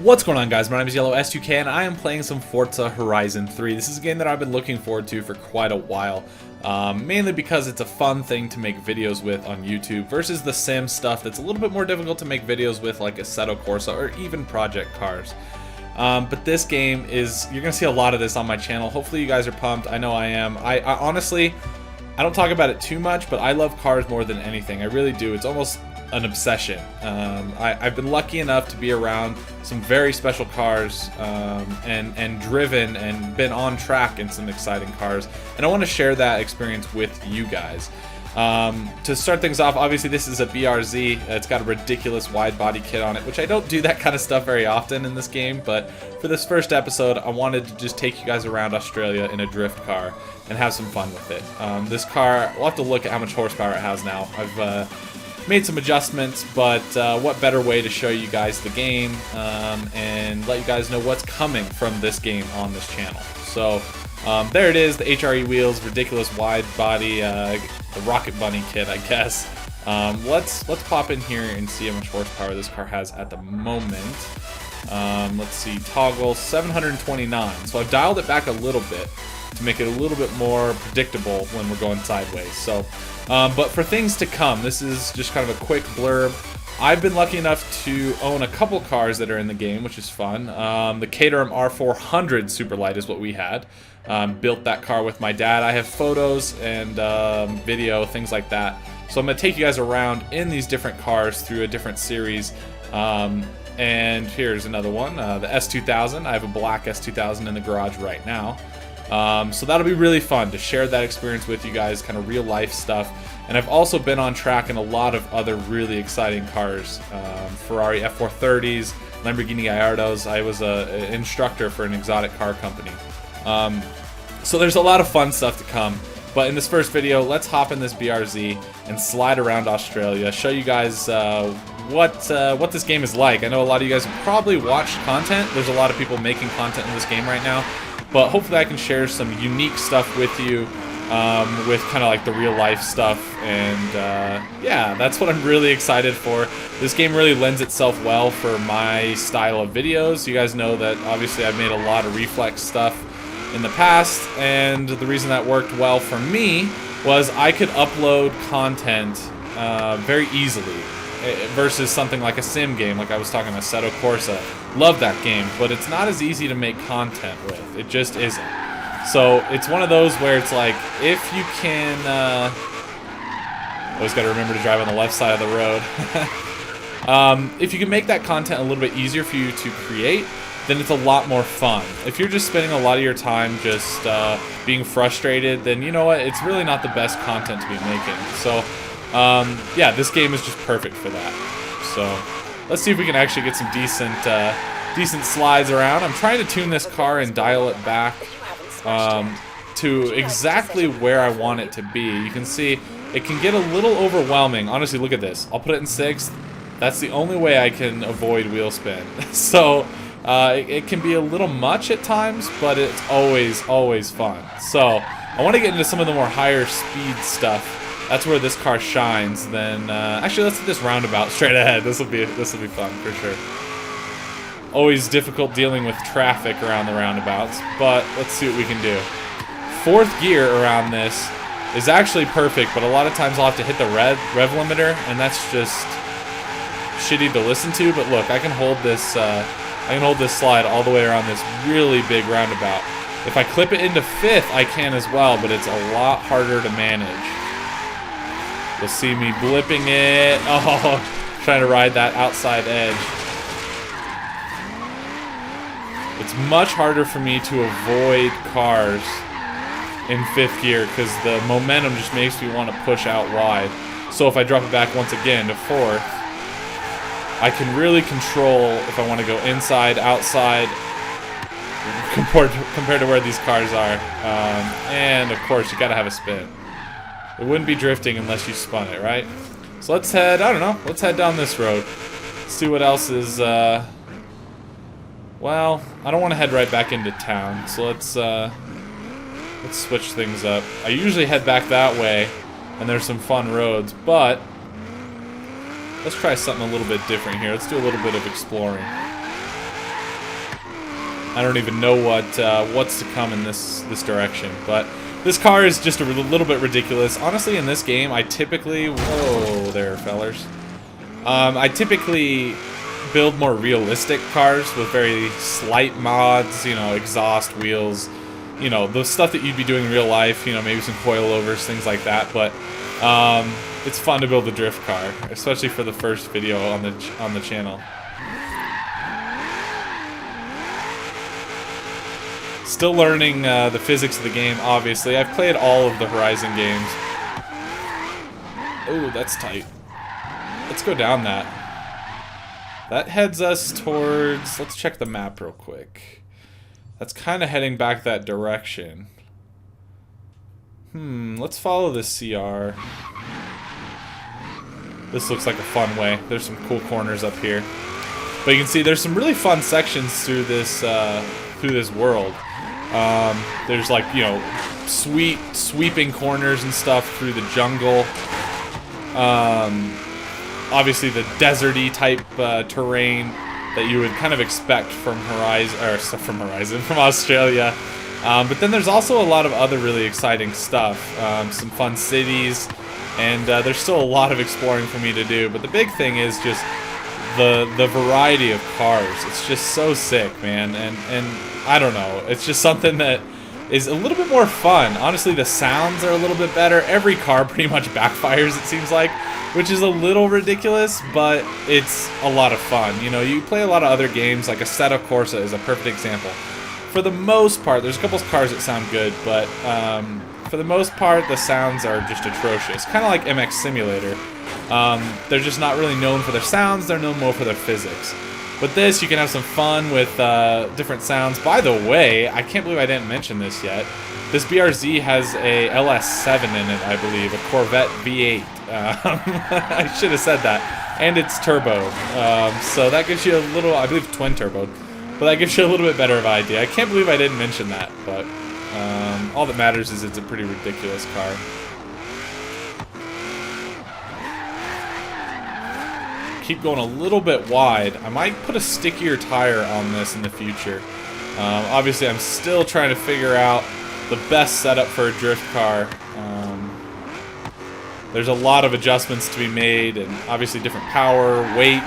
What's going on, guys? My name is Yellow S2K and I am playing some Forza Horizon 3. This is a game that I've been looking forward to for quite a while, mainly because it's a fun thing to make videos with on YouTube versus the sim stuff that's a little bit more difficult to make videos with, like Assetto Corsa or even Project Cars. But this game is, you're going to see a lot of this on my channel. Hopefully you guys are pumped. I know I am. I honestly, I don't talk about it too much, but I love cars more than anything. I really do. It's almost an obsession. I've been lucky enough to be around some very special cars and driven and been on track in some exciting cars, and I want to share that experience with you guys. To start things off, obviously this is a BRZ. It's got a ridiculous wide body kit on it, which I don't do that kind of stuff very often in this game, but for this first episode I wanted to just take you guys around Australia in a drift car and have some fun with it. This car, we'll have to look at how much horsepower it has now. I've made some adjustments, but what better way to show you guys the game and let you guys know what's coming from this game on this channel. So there it is, the HRE wheels, ridiculous wide body, the Rocket Bunny kit, I guess. Let's pop in here and see how much horsepower this car has at the moment. Let's see, toggle 729. So I've dialed it back a little bit to make it a little bit more predictable when we're going sideways. So, but for things to come, this is just kind of a quick blurb. I've been lucky enough to own a couple cars that are in the game, which is fun. The Caterham R400 Superlight is what we had. Built that car with my dad. I have photos and video, things like that. So I'm going to take you guys around in these different cars through a different series. And here's another one, the S2000. I have a black S2000 in the garage right now. So that'll be really fun to share that experience with you guys, kind of real life stuff. And I've also been on track in a lot of other really exciting cars, Ferrari F430s, Lamborghini Gallardos. I was an instructor for an exotic car company. So there's a lot of fun stuff to come. But in this first video, let's hop in this BRZ and slide around Australia, show you guys what this game is like. I know a lot of you guys have probably watched content. There's a lot of people making content in this game right now. But hopefully I can share some unique stuff with you, with kind of like the real life stuff, and yeah, that's what I'm really excited for. This game really lends itself well for my style of videos. You guys know that obviously I've made a lot of reflex stuff in the past, and the reason that worked well for me was I could upload content very easily versus something like a sim game, like I was talking about Assetto Corsa. Love that game, but it's not as easy to make content with. It just isn't. So it's one of those where it's like, if you can, always got to remember to drive on the left side of the road. If you can make that content a little bit easier for you to create, then it's a lot more fun. If you're just spending a lot of your time just being frustrated, then you know what, it's really not the best content to be making. So yeah, this game is just perfect for that. So let's see if we can actually get some decent slides around. I'm trying to tune this car and dial it back to exactly where I want it to be. You can see it can get a little overwhelming. Honestly, look at this. I'll put it in 6th. That's the only way I can avoid wheel spin. So it can be a little much at times, but it's always fun. So I want to get into some of the more higher speed stuff. That's where this car shines. Then actually, let's hit this roundabout straight ahead. This will be fun for sure. Always difficult dealing with traffic around the roundabouts, but let's see what we can do. 4th gear around this is actually perfect, but a lot of times I'll have to hit the rev limiter, and that's just shitty to listen to. But look, I can hold this slide all the way around this really big roundabout. If I clip it into 5th, I can as well, but it's a lot harder to manage. You'll see me blipping it. Oh, trying to ride that outside edge. It's much harder for me to avoid cars in 5th gear because the momentum just makes me want to push out wide. So if I drop it back once again to 4th, I can really control if I want to go inside, outside, compared to where these cars are. And of course, you got to have a spin. It wouldn't be drifting unless you spun it, right? So let's head, I don't know, let's head down this road. See what else is, well, I don't want to head right back into town, so let's switch things up. I usually head back that way, and there's some fun roads, but let's try something a little bit different here. Let's do a little bit of exploring. I don't even know what's to come in this direction. But this car is just a little bit ridiculous. Honestly, in this game, I typically... Whoa there, fellers. I typically build more realistic cars with very slight mods, you know, exhaust, wheels, you know, the stuff that you'd be doing in real life, you know, maybe some coilovers, things like that. But it's fun to build a drift car, especially for the first video on the channel. Still learning the physics of the game, obviously. I've played all of the Horizon games. Oh, that's tight. Let's go down that. That heads us towards... Let's check the map real quick. That's kind of heading back that direction. Let's follow this CR. This looks like a fun way. There's some cool corners up here. But you can see there's some really fun sections through this world. There's like, you know, sweeping corners and stuff through the jungle. Obviously the deserty type terrain that you would kind of expect from from Australia. But then there's also a lot of other really exciting stuff. Some fun cities, and there's still a lot of exploring for me to do. But the big thing is just the variety of cars. It's just so sick, man. And I don't know. It's just something that is a little bit more fun. Honestly, the sounds are a little bit better. Every car pretty much backfires, it seems like, which is a little ridiculous, but it's a lot of fun. You know, you play a lot of other games, like Assetto Corsa is a perfect example. For the most part, there's a couple of cars that sound good, but for the most part, the sounds are just atrocious. Kind of like MX Simulator. They're just not really known for their sounds, they're known more for their physics. But this, you can have some fun with different sounds. By the way, I can't believe I didn't mention this yet. This BRZ has a LS7 in it, I believe, a Corvette V8. I should have said that. And it's turbo. So that gives you a little, I believe twin turbo. But that gives you a little bit better of an idea. I can't believe I didn't mention that, but all that matters is it's a pretty ridiculous car. Keep going a little bit wide. I might put a stickier tire on this in the future. Obviously, I'm still trying to figure out the best setup for a drift car. There's a lot of adjustments to be made, and obviously different power, weight,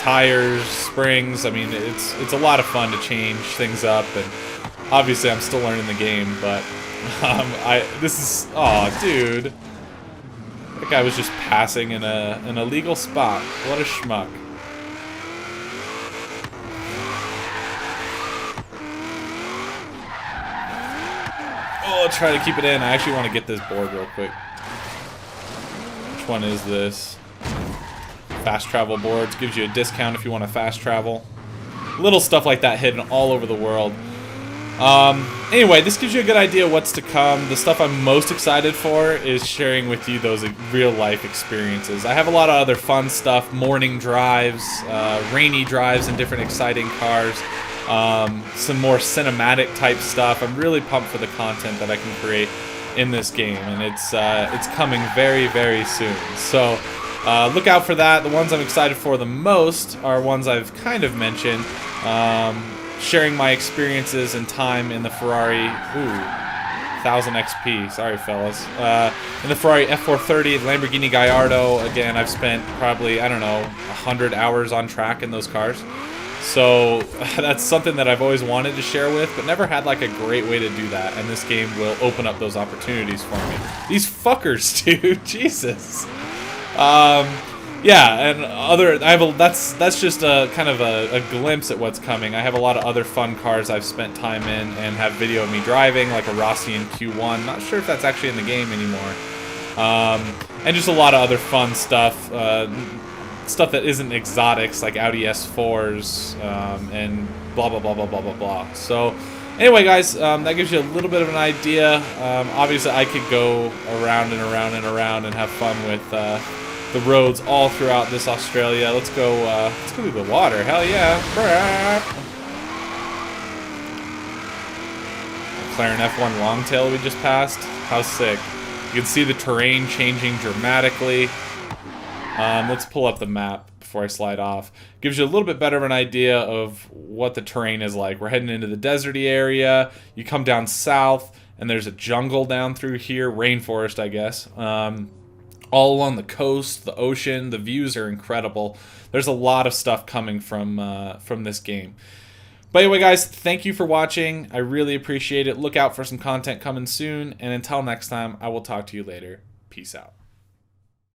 tires, springs. I mean, it's a lot of fun to change things up, and obviously I'm still learning the game. But oh, dude. That guy was just passing in an illegal spot. What a schmuck. Oh, try to keep it in. I actually want to get this board real quick. Which one is this? Fast travel boards. Gives you a discount if you want to fast travel. Little stuff like that hidden all over the world. Anyway, this gives you a good idea of what's to come. The stuff I'm most excited for is sharing with you those real-life experiences. I have a lot of other fun stuff, morning drives, rainy drives in different exciting cars, some more cinematic type stuff. I'm really pumped for the content that I can create in this game, and it's coming very, very soon. So look out for that. The ones I'm excited for the most are ones I've kind of mentioned. Sharing my experiences and time in the Ferrari, 1000 XP, sorry fellas, in the Ferrari F430, the Lamborghini Gallardo. Again, I've spent probably, I don't know, 100 hours on track in those cars. So that's something that I've always wanted to share with, but never had like a great way to do that, and this game will open up those opportunities for me. These fuckers, dude, Jesus. Yeah, and that's just a kind of a glimpse at what's coming. I have a lot of other fun cars I've spent time in and have video of me driving, like a Rossi in Q1. Not sure if that's actually in the game anymore. And just a lot of other fun stuff. Stuff that isn't exotics, like Audi S4s, and blah, blah, blah, blah, blah, blah, blah. So, anyway, guys, that gives you a little bit of an idea. Obviously, I could go around and around and around and have fun with the roads all throughout this Australia. Let's go through the water. Hell yeah. McLaren F1 Longtail we just passed. How sick. You can see the terrain changing dramatically. Let's pull up the map before I slide off. Gives you a little bit better of an idea of what the terrain is like. We're heading into the deserty area. You come down south, and there's a jungle down through here, rainforest, I guess. All along the coast, the ocean, the views are incredible. There's a lot of stuff coming from this game. But anyway, guys, thank you for watching. I really appreciate it. Look out for some content coming soon. And until next time, I will talk to you later. Peace out.